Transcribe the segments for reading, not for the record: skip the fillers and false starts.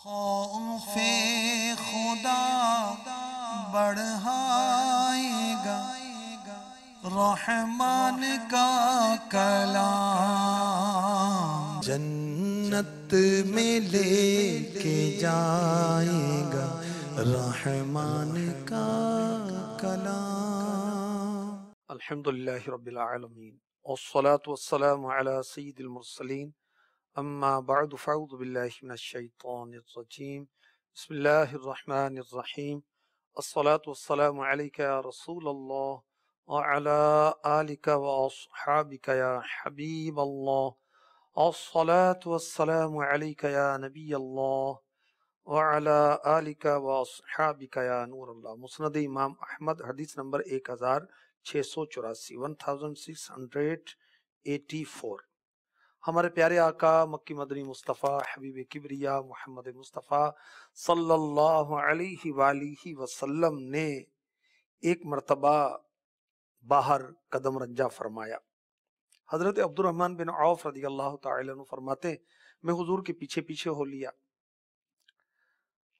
خوف خدا بڑھائے گا رحمان کا کلام، جنت میں لے کے جائے گا رحمان کا کلام۔ الحمدللہ رب العالمین والصلاة والسلام علی سید المرسلین، اما بعد فاعوذ باللہ من الشیطان الرجیم، بسم اللہ الرحمن الرحیم، الصلاة والسلام علیک یا رسول اللہ وعلی آلک واصحابک یا حبیب اللہ، الصلاة والسلام علیک یا نبی اللہ وعلی آلک واصحابک یا نور اللہ۔ مسند امام احمد، حدیث نمبر 1684۔ ہمارے پیارے آقا مکی مدنی مصطفیٰ حبیب کبریا محمد مصطفیٰ صلی اللہ علیہ وآلہ وسلم نے ایک مرتبہ باہر قدم رنجہ فرمایا۔ حضرت عبد الرحمن بن عوف رضی اللہ تعالی عنہ فرماتے ہیں میں حضور کے پیچھے پیچھے ہو لیا۔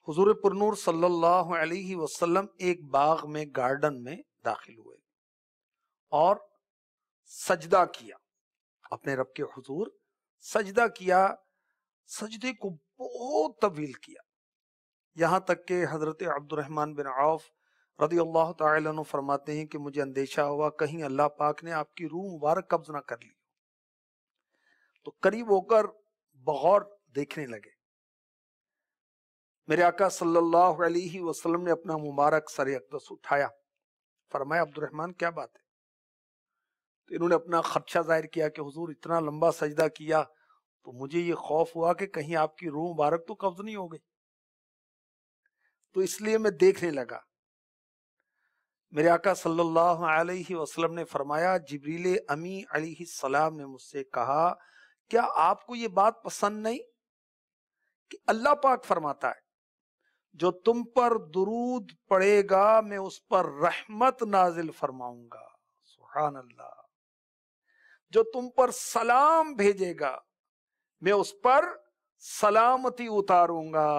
حضور پرنور صلی اللہ علیہ وسلم ایک باغ میں گارڈن میں داخل ہوئے اور سجدہ کیا، اپنے رب کے حضور سجدہ کیا، سجدے کو بہت طویل کیا، یہاں تک کہ حضرت عبد الرحمن بن عوف رضی اللہ تعالی عنہ فرماتے ہیں کہ مجھے اندیشہ ہوا کہیں اللہ پاک نے آپ کی روح مبارک قبض نہ کر لی، تو قریب ہو کر بغور دیکھنے لگے۔ میرے آقا صلی اللہ علیہ وسلم نے اپنا مبارک سر اقدس اٹھایا، فرمایا عبد الرحمن کیا بات ہے؟ تو انہوں نے اپنا خدشہ ظاہر کیا کہ حضور اتنا لمبا سجدہ کیا تو مجھے یہ خوف ہوا کہ کہیں آپ کی روح مبارک تو قبض نہیں ہو گئی، تو اس لیے میں دیکھنے لگا۔ میرے آقا صلی اللہ علیہ وسلم نے فرمایا جبریل امی علیہ السلام نے مجھ سے کہا کیا آپ کو یہ بات پسند نہیں کہ اللہ پاک فرماتا ہے جو تم پر درود پڑے گا میں اس پر رحمت نازل فرماؤں گا، سبحان اللہ، جو تم پر سلام بھیجے گا میں اس پر سلامتی اتاروں گا،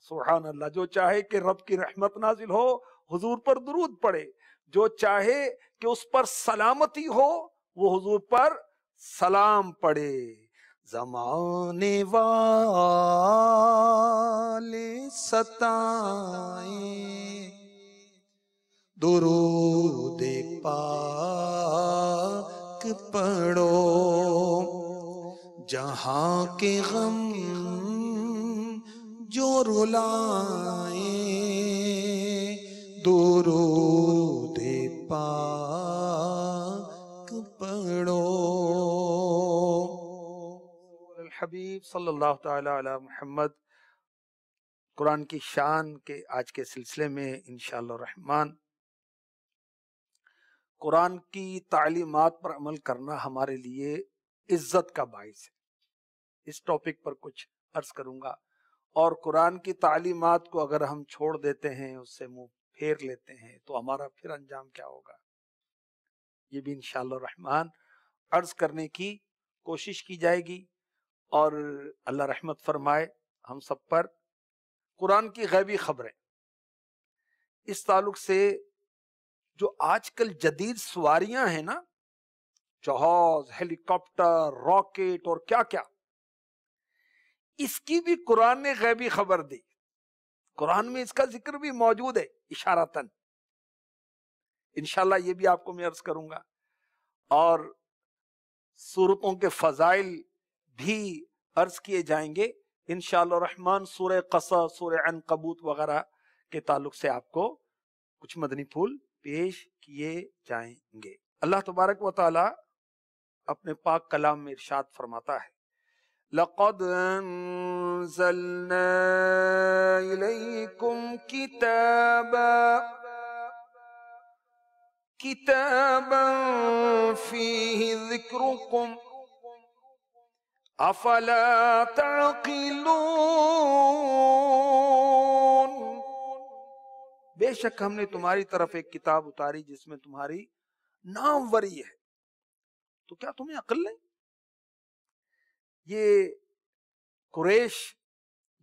سبحان اللہ۔ جو چاہے کہ رب کی رحمت نازل ہو حضور پر درود پڑے، جو چاہے کہ اس پر سلامتی ہو وہ حضور پر سلام پڑے۔ زمانے والے ستائیں درود پاک پڑھو، جہاں کے غم جو رلائیں درود پاک پڑھو۔ الحبیب صلی اللہ تعالی علی محمد۔ قرآن کی شان کے آج کے سلسلے میں انشاءاللہ الرحمن قرآن کی تعلیمات پر عمل کرنا ہمارے لیے عزت کا باعث ہے۔ اس ٹاپک پر کچھ عرض کروں گا، اور قرآن کی تعلیمات کو اگر ہم چھوڑ دیتے ہیں، اس سے منہ پھیر لیتے ہیں تو ہمارا پھر انجام کیا ہوگا، یہ بھی انشاءاللہ الرحمن عرض کرنے کی کوشش کی جائے گی، اور اللہ رحمت فرمائے ہم سب پر۔ قرآن کی غیبی خبریں، اس تعلق سے جو آج کل جدید سواریاں ہیں نا، جہاز، ہیلی کاپٹر، راکٹ اور کیا کیا، اس کی بھی قرآن نے غیبی خبر دی۔ قرآن میں اس کا ذکر بھی موجود ہے اشارتاً، انشاءاللہ یہ بھی آپ کو میں عرض کروں گا، اور سورتوں کے فضائل بھی عرض کیے جائیں گے انشاءاللہ الرحمن۔ سورہ قصص، سورہ عنکبوت وغیرہ کے تعلق سے آپ کو کچھ مدنی پھول پیش کیے جائیں گے۔ اللہ تبارک و تعالی اپنے پاک کلام میں ارشاد فرماتا ہے لَقَدْ أَنزَلْنَا إِلَيْكُمْ كِتَابًا فِيهِ ذِكْرُكُمْ أَفَلَا تَعْقِلُونَ۔ بے شک ہم نے تمہاری طرف ایک کتاب اتاری جس میں تمہاری ناموری ہے، تو کیا تمہیں عقل نہیں؟ یہ قریش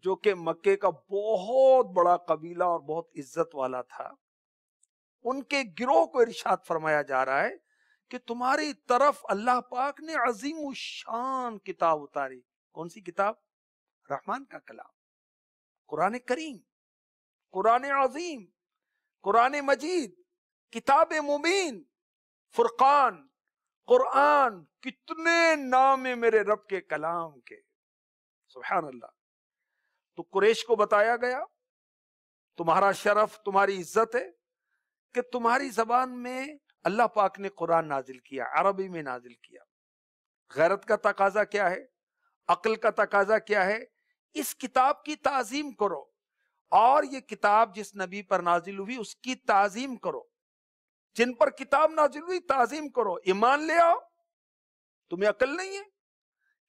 جو کہ مکے کا بہت بڑا قبیلہ اور بہت عزت والا تھا، ان کے گروہ کو ارشاد فرمایا جا رہا ہے کہ تمہاری طرف اللہ پاک نے عظیم الشان کتاب اتاری۔ کون سی کتاب؟ رحمان کا کلام، قرآن کریم، قرآن عظیم، قرآن مجید، کتاب مبین، فرقان، قرآن، کتنے نام ہیں میرے رب کے کلام کے، سبحان اللہ۔ تو قریش کو بتایا گیا تمہارا شرف، تمہاری عزت ہے کہ تمہاری زبان میں اللہ پاک نے قرآن نازل کیا، عربی میں نازل کیا۔ غیرت کا تقاضا کیا ہے؟ عقل کا تقاضا کیا ہے؟ اس کتاب کی تعظیم کرو، اور یہ کتاب جس نبی پر نازل ہوئی اس کی تعظیم کرو، جن پر کتاب نازل ہوئی تعظیم کرو، ایمان لے آؤ۔ تمہیں عقل نہیں ہے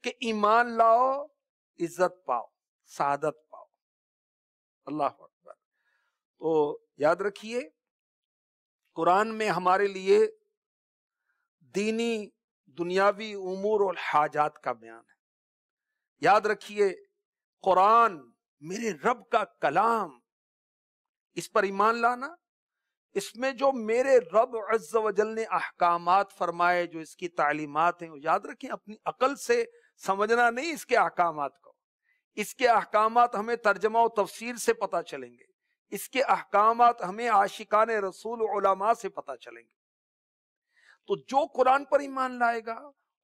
کہ ایمان لاؤ، عزت پاؤ، سعادت پاؤ۔ اللہ اکبر۔ تو یاد رکھیے قرآن میں ہمارے لیے دینی دنیاوی امور اور حاجات کا بیان ہے۔ یاد رکھیے قرآن میرے رب کا کلام، اس پر ایمان لانا، اس میں جو میرے رب عز و جل نے احکامات فرمائے، جو اس کی تعلیمات ہیں، یاد رکھیں اپنی عقل سے سمجھنا نہیں اس کے احکامات کو۔ اس کے احکامات ہمیں ترجمہ و تفسیر سے پتہ چلیں گے، اس کے احکامات ہمیں عاشقان رسول علماء سے پتہ چلیں گے۔ تو جو قرآن پر ایمان لائے گا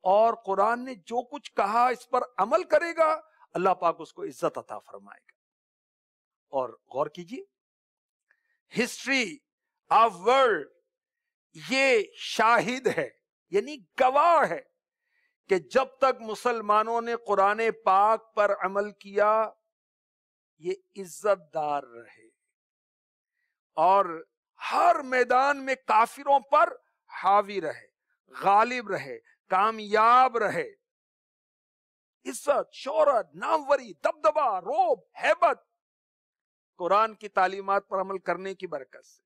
اور قرآن نے جو کچھ کہا اس پر عمل کرے گا، اللہ پاک اس کو عزت عطا فرمائے گا۔ اور غور کیجیے، ہسٹری آف ورلڈ یہ شاہد ہے، یعنی گواہ ہے کہ جب تک مسلمانوں نے قرآن پاک پر عمل کیا یہ عزت دار رہے، اور ہر میدان میں کافروں پر حاوی رہے، غالب رہے، کامیاب رہے۔ عزت، شہرت، ناموری، دبدبہ، روب، ہیبت قرآن کی تعلیمات پر عمل کرنے کی برکت سے۔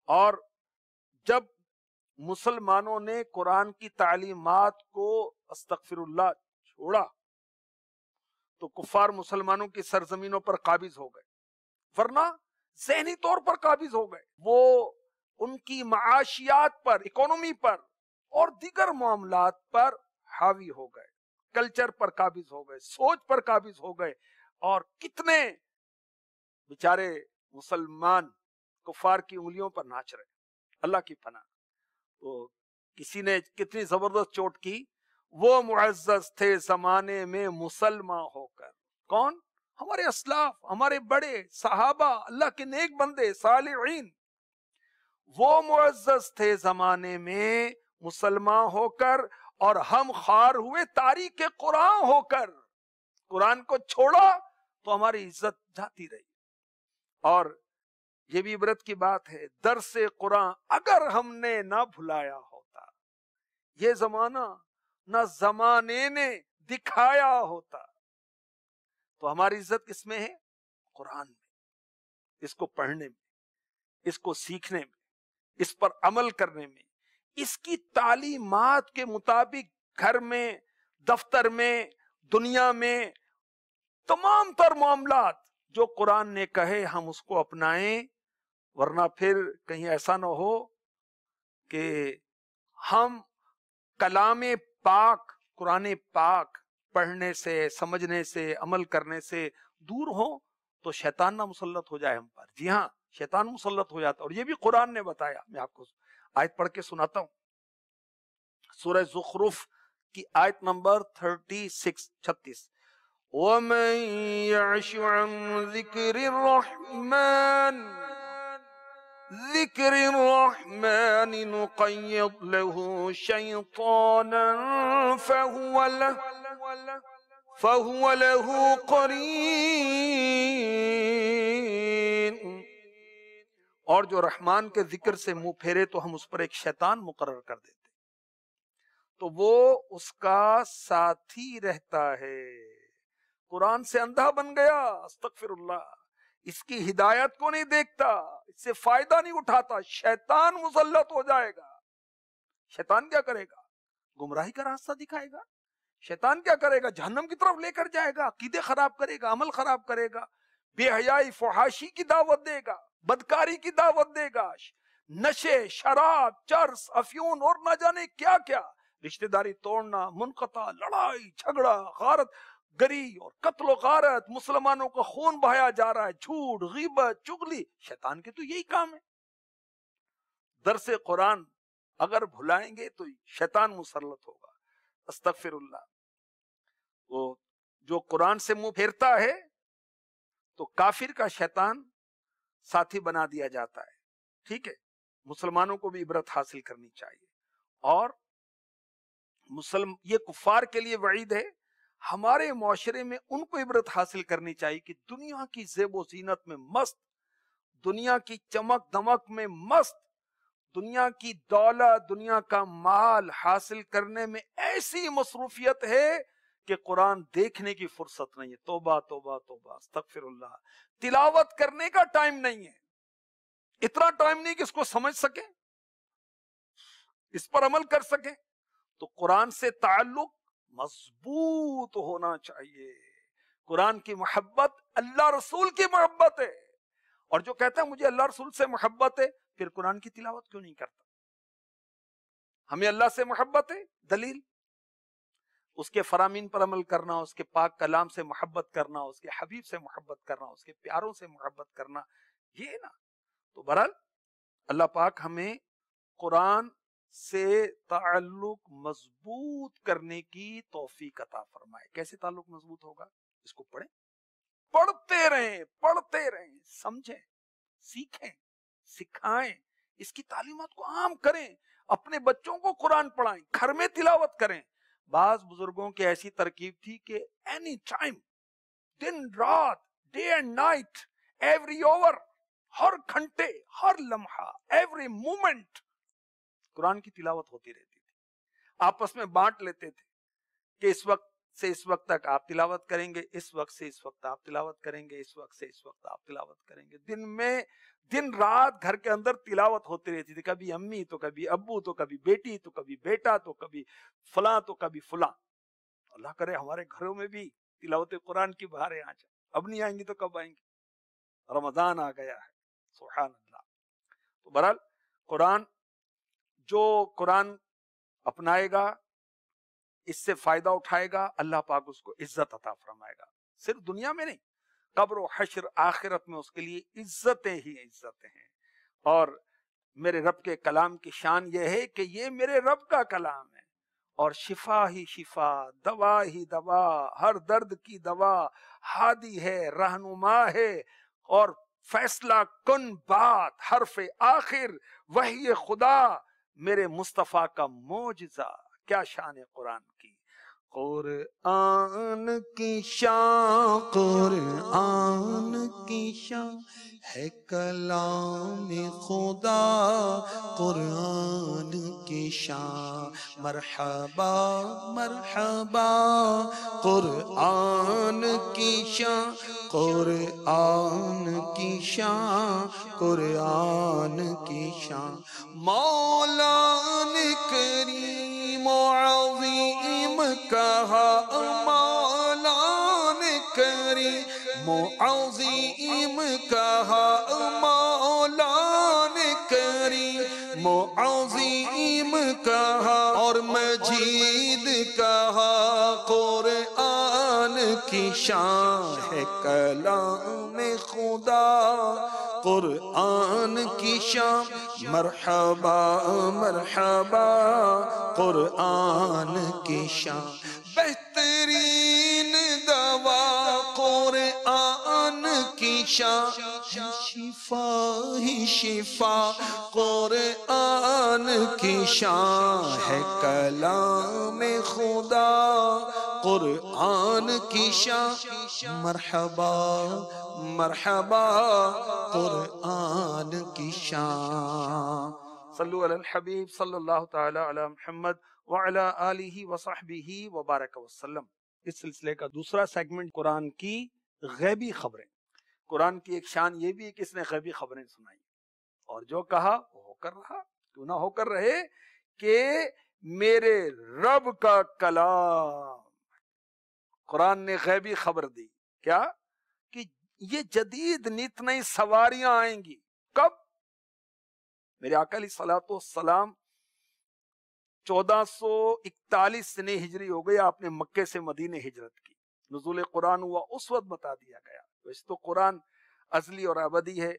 اور جب مسلمانوں نے قرآن کی تعلیمات کو استغفر اللہ چھوڑا تو کفار مسلمانوں کی سرزمینوں پر قابض ہو گئے، ورنہ ذہنی طور پر قابض ہو گئے۔ وہ ان کی معاشیات پر، اکانومی پر اور دیگر معاملات پر حاوی ہو گئے، کلچر پر قابض ہو گئے، سوچ پر قابض ہو گئے، اور کتنے بیچارے مسلمان کفار کی انگلیوں پر ناچ رہے۔ اللہ کی پناہ۔ تو کسی نے کتنی زبردست چوٹ کی، وہ معزز تھے زمانے میں مسلمان ہو کر۔ کون؟ ہمارے اسلاف، ہمارے بڑے صحابہ، اللہ کے نیک بندے صالحین، وہ معزز تھے زمانے میں مسلمان ہو کر، اور ہم خوار ہوئے تاریخ قرآن ہو کر۔ قرآن کو چھوڑا تو ہماری عزت جاتی رہی۔ اور یہ بھی عبرت کی بات ہے، درس قرآن اگر ہم نے نہ بھلایا ہوتا، یہ زمانہ نہ زمانے نے دکھایا ہوتا، تو ہماری عزت کس میں ہے؟ قرآن میں، اس کو پڑھنے میں، اس کو سیکھنے میں، اس پر عمل کرنے میں، اس کی تعلیمات کے مطابق گھر میں، دفتر میں، دنیا میں تمام تر معاملات جو قرآن نے کہے ہم اس کو اپنائیں، ورنہ پھر کہیں ایسا نہ ہو کہ ہم کلام پاک، قرآن پاک پڑھنے سے، سمجھنے سے، عمل کرنے سے دور ہوں تو شیطان نہ مسلط ہو جائے ہم پر۔ جی ہاں، شیطان مسلط ہو جاتا، اور یہ بھی قرآن نے بتایا۔ میں آپ کو آیت پڑھ کے سناتا ہوں، سورہ زخرف کی آیت نمبر 36۔ وَمَن يَعْشُ عَن ذِكْرِ الرَّحْمَنِ نُقَيِّضْ لَهُ شَيْطَانًا فَهُوَ لَهُ قَرِينٌ۔ اور جو رحمان کے ذکر سے منہ پھیرے تو ہم اس پر ایک شیطان مقرر کر دیتے، تو وہ اس کا ساتھی رہتا ہے۔ قرآن سے اندھا بن گیا، استغفر اللہ، اس کی ہدایت کو نہیں دیکھتا، اس سے فائدہ نہیں اٹھاتا، شیطان مسلط ہو جائے گا۔ شیطان کیا کرے گا؟ گمراہی کا راستہ دکھائے گا، شیطان کیا کرے گا؟ جہنم کی طرف لے کر جائے گا، عقیدے خراب کرے گا، عمل خراب کرے گا، بے حیائی فحاشی کی دعوت دے گا، بدکاری کی دعوت دے گا، نشے، شراب، چرس، افیون اور نہ جانے کیا کیا، رشتہ داری توڑنا، منقطع، لڑائی جھگڑا، غارت گری اور قتل و غارت، مسلمانوں کا خون بہایا جا رہا ہے، جھوٹ، غیبت، چغلی، شیطان کے تو یہی کام ہے۔ درس قرآن اگر بھلائیں گے تو شیطان مسلط ہوگا۔ استغفر اللہ۔ وہ جو قرآن سے منہ پھیرتا ہے تو کافر کا شیطان ساتھی بنا دیا جاتا ہے، ٹھیک ہے؟ مسلمانوں کو بھی عبرت حاصل کرنی چاہیے، اور یہ کفار کے لیے وعید ہے، ہمارے معاشرے میں ان کو عبرت حاصل کرنی چاہیے کہ دنیا کی زیب و زینت میں مست، دنیا کی چمک دمک میں مست، دنیا کی دولت، دنیا کا مال حاصل کرنے میں ایسی مصروفیت ہے کہ قرآن دیکھنے کی فرصت نہیں ہے۔ توبہ توبہ توبہ، استغفر اللہ۔ تلاوت کرنے کا ٹائم نہیں ہے، اتنا ٹائم نہیں کہ اس کو سمجھ سکیں، اس پر عمل کر سکیں۔ تو قرآن سے تعلق مضبوط ہونا چاہیے۔ قرآن کی محبت اللہ رسول کی محبت ہے، اور جو کہتا ہے مجھے اللہ رسول سے محبت ہے، پھر قرآن کی تلاوت کیوں نہیں کرتا؟ ہمیں اللہ سے محبت ہے، دلیل اس کے فرامین پر عمل کرنا، اس کے پاک کلام سے محبت کرنا، اس کے حبیب سے محبت کرنا، اس کے پیاروں سے محبت کرنا، یہ ہے نا۔ تو بہرحال اللہ پاک ہمیں قرآن سے تعلق مضبوط کرنے کی توفیق عطا فرمائے۔ کیسے تعلق مضبوط ہوگا؟ اس کو پڑھیں، پڑھتے رہیں، سمجھیں، سیکھیں، سکھائیں، اس کی تعلیمات کو عام کریں، اپنے بچوں کو قرآن پڑھائیں، گھر میں تلاوت کریں۔ بعض بزرگوں کی ایسی ترکیب تھی کہ اینی ٹائم، دن رات، day and night, every hour, ہر گھنٹے، ہر لمحہ، ایوری مومنٹ قرآن کی تلاوت ہوتی رہتی تھی۔ آپس میں بانٹ لیتے تھے کہ اس وقت سے اس وقت تک آپ تلاوت کریں گے، اس وقت سے اس وقت آپ تلاوت کریں گے، اس وقت سے اس وقت آپ تلاوت کریں گے۔ دن میں دن رات گھر کے اندر تلاوت ہوتی رہتی تھی، کبھی امی تو کبھی ابو تو کبھی بیٹی تو کبھی بیٹا تو کبھی فلاں تو کبھی فلاں۔ اللہ کرے ہمارے گھروں میں بھی تلاوت قرآن کی بہاریں آ جائیں۔ اب نہیں آئیں گی تو کب آئیں گی؟ رمضان آ گیا ہے، سبحان اللہ۔ تو بہرحال جو قرآن اپنائے گا، اس سے فائدہ اٹھائے گا، اللہ پاک اس کو عزت عطا فرمائے گا، صرف دنیا میں نہیں، قبر و حشر آخرت میں اس کے لیے عزتیں ہی عزتیں ہیں۔ اور میرے رب کے کلام کی شان یہ ہے کہ یہ میرے رب کا کلام ہے، اور شفا ہی شفا، دوا ہی دوا، ہر درد کی دوا، ہادی ہے، رہنما ہے، اور فیصلہ کن بات، حرف آخر، وحی خدا، میرے مصطفیٰ کا معجزہ۔ کیا شان ہے قرآن کی! قرآن کی شان، قرآن کی شان ہے کلام خدا، قرآن کی شان، مرحبا مرحبا، قرآن کی شان، قرآن کی شان، قرآن کی شان، مولا نے کریم و عظیم کہا، مولا نے کریم و عظیم کہا، مولا نے کریم و عظیم کہا، اور مجید کہا۔ قرآن کی شان ہے کلام خدا، قرآن کی شان، مرحبا مرحبا، قرآن کی شان، بہترین دوا قرآن کی شان، شفا ہی شفا، قرآن کی شان ہے کلام خدا، قرآن کی شان، مرحبا مرحبا، قرآن کی شان۔ صلو علی الحبیب صلی اللہ تعالی علی محمد وعلی آلہ وصحبہ وبارک وسلم۔ اس سلسلے کا دوسرا سیگمنٹ قرآن کی غیبی خبریں۔ قرآن کی ایک شان یہ بھی ہے کہ اس نے غیبی خبریں سنائی، اور جو کہا وہ ہو کر رہا، کیوں نہ ہو کر رہے، کہ میرے رب کا کلام قرآن نے غیبی خبر دی کیا کہ یہ جدید نت نئی سواریاں آئیں گی. کب؟ میرے آقا علیہ الصلوۃ والسلام 1441 سنے ہجری ہو گئی، آپ نے مکے سے مدینے ہجرت کی، نزول قرآن ہوا اس وقت بتا دیا گیا. ویسے تو قرآن ازلی اور ابدی ہے،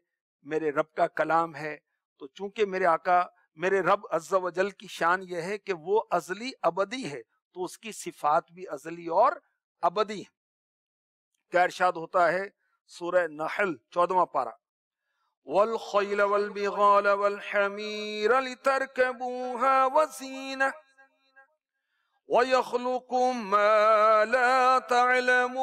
میرے رب کا کلام ہے، تو چونکہ میرے آقا میرے رب عز و جل کی شان یہ ہے کہ وہ ازلی ابدی ہے، تو اس کی صفات بھی ازلی اور ابدی ہے. کیا ارشاد ہوتا ہے سورہ نحل 14واں پارہ، والخیل والبغال والحمیر لترکبوها وزینہ وَيَخْلُقُ مَا لَا تَعْلَمُونَ.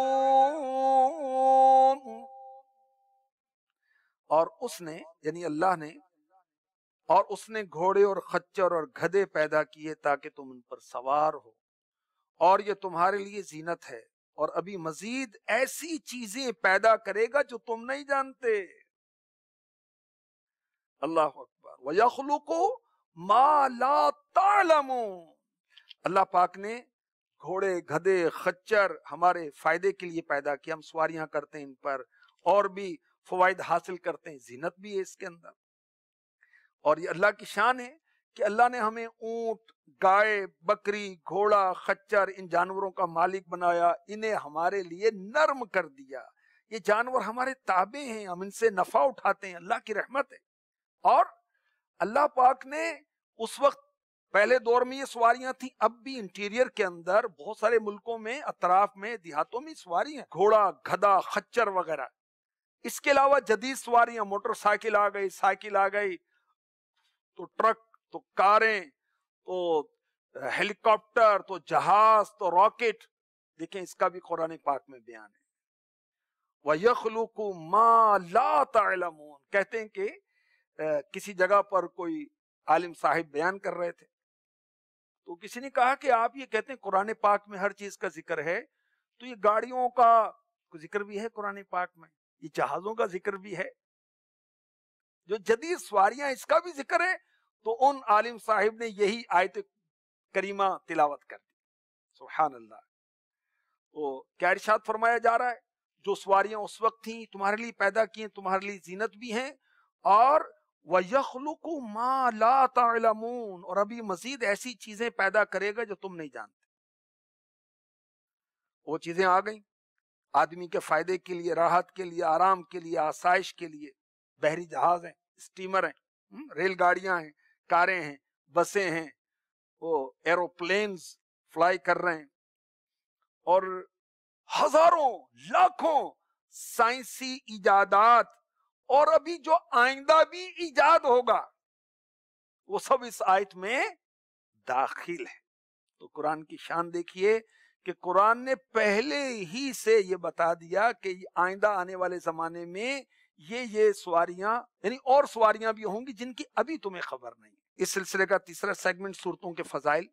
اور اس نے یعنی اللہ نے، اور اس نے گھوڑے اور خچر اور گدھے پیدا کیے تاکہ تم ان پر سوار ہو، اور یہ تمہارے لیے زینت ہے، اور ابھی مزید ایسی چیزیں پیدا کرے گا جو تم نہیں جانتے. اللہ اکبر. وَيَخْلُقُ مَا لَا تَعْلَمُونَ. اللہ پاک نے گھوڑے گدھے خچر ہمارے فائدے کے لیے پیدا کیا، ہم سواریاں کرتے ہیں ان پر اور بھی فوائد حاصل کرتے ہیں، زینت بھی ہے اس کے اندر. اور یہ اللہ کی شان ہے کہ اللہ نے ہمیں اونٹ، گائے، بکری، گھوڑا، خچر ان جانوروں کا مالک بنایا، انہیں ہمارے لیے نرم کر دیا. یہ جانور ہمارے تابع ہیں، ہم ان سے نفع اٹھاتے ہیں، اللہ کی رحمت ہے. اور اللہ پاک نے اس وقت پہلے دور میں یہ سواریاں تھیں، اب بھی انٹیریئر کے اندر بہت سارے ملکوں میں، اطراف میں، دیہاتوں میں سواری ہیں، گھوڑا، گدھا، خچر وغیرہ. اس کے علاوہ جدید سواریاں، موٹر سائیکل آ گئی، سائیکل آ گئی، تو ٹرک، تو کاریں، تو ہیلی کاپٹر، تو جہاز، تو راکٹ. دیکھیں اس کا بھی قرآن پاک میں بیان ہے. وَيَخْلُقُ مَا لَا تَعْلَمُونَ. کہتے ہیں کہ کسی جگہ پر کوئی عالم صاحب بیان کر رہے تھے، تو کسی نے کہا کہ آپ یہ کہتے ہیں قرآن پاک میں ہر چیز کا ذکر ہے، تو یہ گاڑیوں کا ذکر بھی ہے قرآن پاک میں، یہ جہازوں کا ذکر بھی ہے، جو جدید سواریاں اس کا بھی ذکر ہے. تو ان عالم صاحب نے یہی آیت کریمہ تلاوت کر دی. سبحان اللہ. تو کیا ارشاد فرمایا جا رہا ہے؟ جو سواریاں اس وقت تھیں تمہارے لیے پیدا کی ہیں، تمہارے لیے زینت بھی ہیں، اور وَيَخْلُقُ مَا لَا تَعْلَمُونَ، اور ابھی مزید ایسی چیزیں پیدا کرے گا جو تم نہیں جانتے. وہ چیزیں آ گئیں آدمی کے فائدے کے لیے، راحت کے لیے، آرام کے لیے، آسائش کے لیے. بحری جہاز ہیں، اسٹیمر ہیں، ریل گاڑیاں ہیں، کاریں ہیں، بسیں ہیں، وہ ایروپلینز فلائی کر رہے ہیں، اور ہزاروں لاکھوں سائنسی ایجادات، اور ابھی جو آئندہ بھی ایجاد ہوگا وہ سب اس آیت میں داخل ہے. تو قرآن کی شان دیکھیے کہ قرآن نے پہلے ہی سے یہ بتا دیا کہ آئندہ آنے والے زمانے میں یہ سواریاں، یعنی اور سواریاں بھی ہوں گی جن کی ابھی تمہیں خبر نہیں. اس سلسلے کا تیسرا سیگمنٹ صورتوں کے فضائل،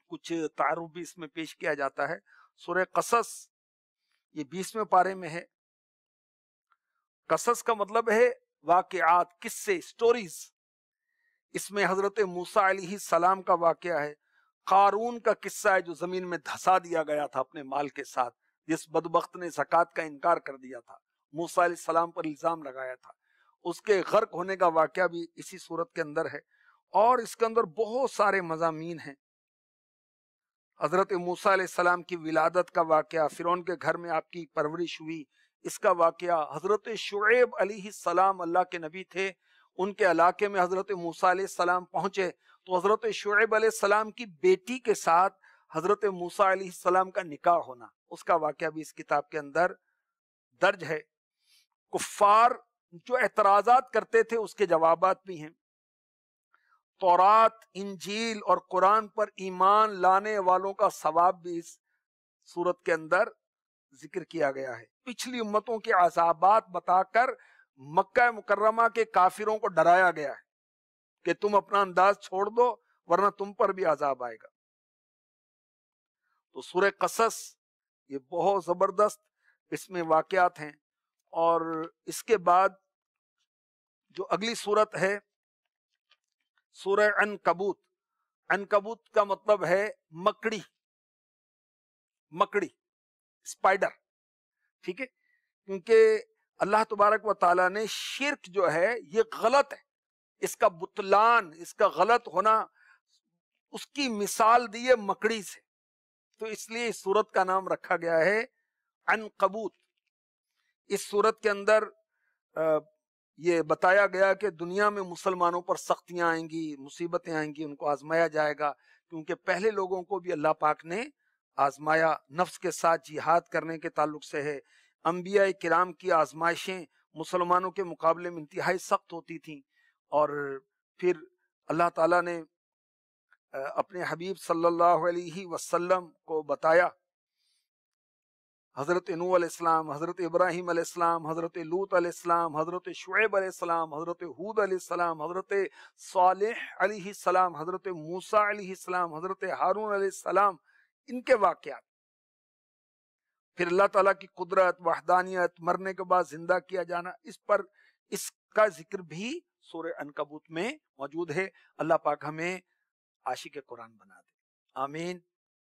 کچھ تعارف بھی اس میں پیش کیا جاتا ہے. سورہ قصص یہ 20ویں پارے میں ہے. قصص کا مطلب ہے واقعات، قصے، سٹوریز. اس میں حضرت موسیٰ علیہ السلام کا واقعہ ہے، قارون کا قصہ ہے جو زمین میں دھسا دیا گیا تھا اپنے مال کے ساتھ، جس بدبخت نے زکوٰۃ کا انکار کر دیا تھا، موسیٰ علیہ السلام پر الزام لگایا تھا. اس کے غرق ہونے کا واقعہ بھی اسی صورت کے اندر ہے. اور اس کے اندر بہت سارے مضامین ہیں. حضرت موسیٰ علیہ السلام کی ولادت کا واقعہ، فرعون کے گھر میں آپ کی پرورش ہوئی، اس کا واقعہ. حضرت شعیب علیہ السلام اللہ کے نبی تھے، ان کے علاقے میں حضرت موسیٰ علیہ السلام پہنچے تو حضرت شعیب علیہ السلام کی بیٹی کے ساتھ حضرت موسیٰ علیہ السلام کا نکاح ہونا، اس کا واقعہ بھی اس کتاب کے اندر درج ہے. کفار جو اعتراضات کرتے تھے اس کے جوابات بھی ہیں. تورات، انجیل اور قرآن پر ایمان لانے والوں کا ثواب بھی اس صورت کے اندر ذکر کیا گیا ہے. پچھلی امتوں کے عذابات بتا کر مکہ مکرمہ کے کافروں کو ڈرایا گیا ہے کہ تم اپنا انداز چھوڑ دو ورنہ تم پر بھی عذاب آئے گا. تو سورہ قصص یہ بہت زبردست اس میں واقعات ہیں. اور اس کے بعد جو اگلی صورت ہے سورہ عنکبوت. عنکبوت کا مطلب ہے مکڑی. مکڑی اسپائڈر، ٹھیک ہے، کیونکہ اللہ تبارک و تعالیٰ نے شرک جو ہے یہ غلط ہے، اس کا بطلان، اس کا غلط ہونا، اس کی مثال دی ہے مکڑی سے، تو اس لیے اس سورت کا نام رکھا گیا ہے عنکبوت۔ اس سورت کے اندر یہ بتایا گیا کہ دنیا میں مسلمانوں پر سختیاں آئیں گی، مصیبتیں آئیں گی، ان کو آزمایا جائے گا، کیونکہ پہلے لوگوں کو بھی اللہ پاک نے آزمایا، نفس کے ساتھ جہاد کرنے کے تعلق سے ہے۔ انبیاء کرام کی آزمائشیں مسلمانوں کے مقابلے میں انتہائی سخت ہوتی تھیں، اور پھر اللہ تعالیٰ نے اپنے حبیب صلی اللہ علیہ وسلم کو بتایا، حضرت نوح علیہ السلام، حضرت ابراہیم علیہ السلام، حضرت لوط علیہ السلام، حضرت شعیب علیہ السلام، حضرت ہود علیہ السلام، حضرت صالح علیہ السلام، حضرت موسیٰ علیہ السلام، حضرت ہارون علیہ السلام، ان کے واقعات، پھر اللہ تعالیٰ کی قدرت، وحدانیت، مرنے کے بعد زندہ کیا جانا، اس کا ذکر بھی سورہ عنکبوت میں موجود ہے۔ اللہ پاک ہمیں عاشق قرآن بنا دے، آمین،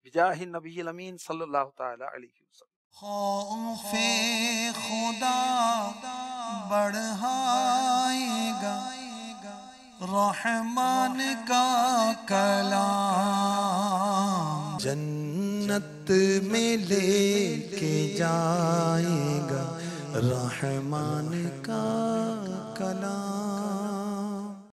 بجاہ النبی الامین صلی اللہ تعالی علیہ وسلم۔ خوف خدا بڑھائے گا رحمان کا کلام، جنت میں لے کے جائے گا رحمان کا کلام۔